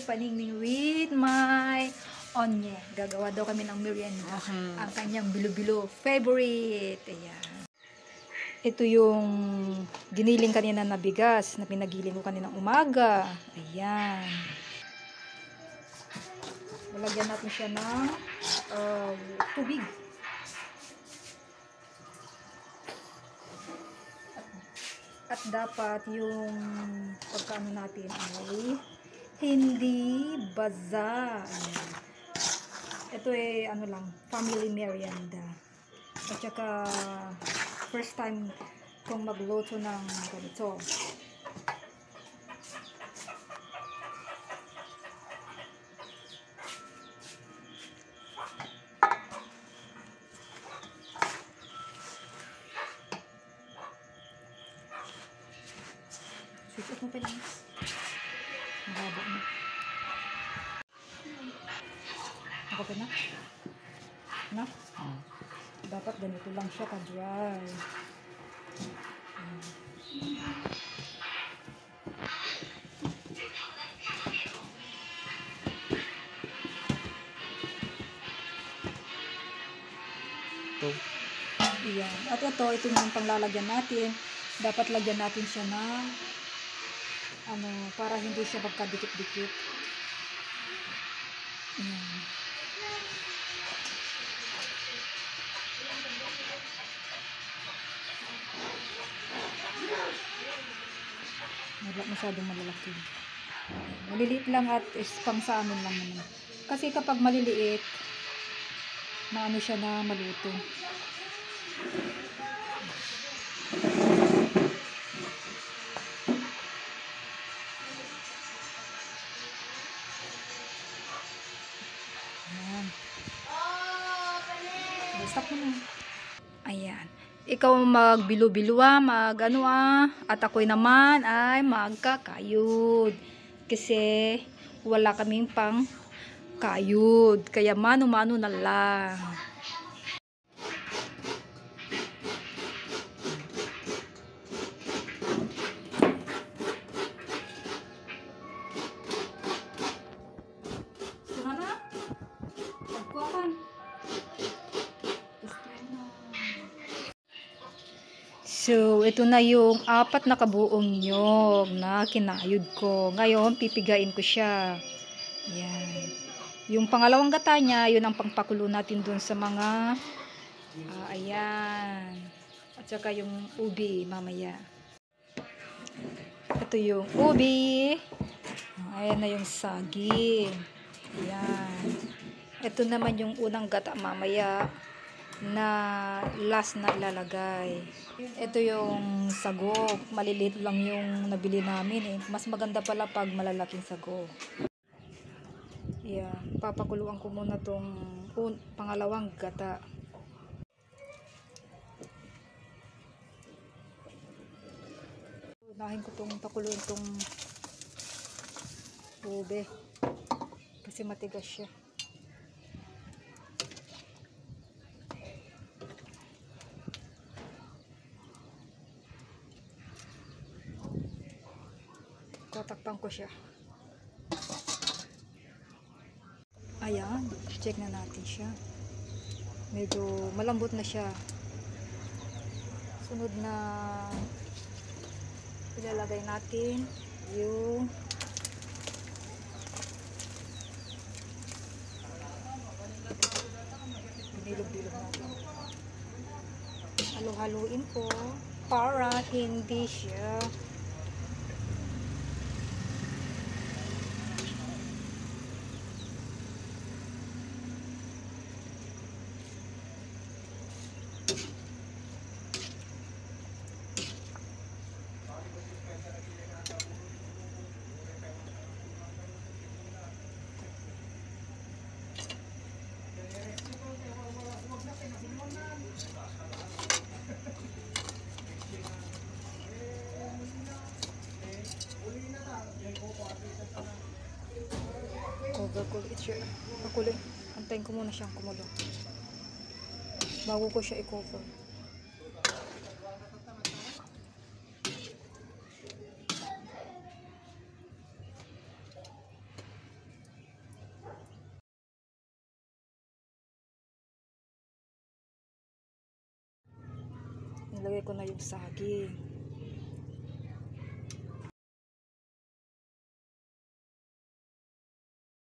Paningning with my Onye. Gagawa daw kami ng merienda. Ang kanyang bilo-bilo favorite. Ayan. Ito yung giniling kanina na bigas na pinagiling ko kanina umaga. Ayan. Lalagyan natin siya ng tubig. At dapat yung pagkano natin ay hindi baza. Ayan. Ito ay ano lang, family merienda. At saka first time kong magluto ng ganito. Switch off mo pa lang. Mahaba na. Ako pa na? Na? Dapat ganito lang siya ka-dry. Iyan. At ito yung panglalagyan natin. Dapat lagyan natin siya ng para hindi siya magkadikit-dikit. Ayan. Masyadong malalaki. Maliliit lang at pang sa amin lang naman. Kasi kapag maliliit, maano siya na maluto. Ayan. Stop mo na. Ayan. Ikaw magbilu-bilwa, at ako'y naman ay magkakayod. Kasi wala kaming pang kayod. Kaya mano-mano na lang. So, ito na yung 4 na kabuong nyog na kinayod ko. Ngayon, pipigain ko siya. Ayan. Yung pangalawang gata niya, yun ang pangpakulo natin dun sa mga ayan. At saka yung ubi mamaya. Ito yung ubi. Ayan na yung saging. Ayan. Ito naman yung unang gata mamaya na last na ilalagay. Ito yung sago. Maliliit lang yung nabili namin eh. Mas maganda pala pag malalaking sago. Yeah, papakuluan ko muna tong pangalawang gata. Unahin ko tong pakuluan tong ube. Kasi matigas siya. Tatakpan ko siya. Ayan, check na natin siya. Medyo malambot na siya. Sunod na ilalagay natin yung binilog-bilog natin. Halo-haluin po para hindi siya cover ko siya. Pakuloy. Antayin ko muna siyang kumulo bago ko siya i-cover. Lagay ko na yung saging.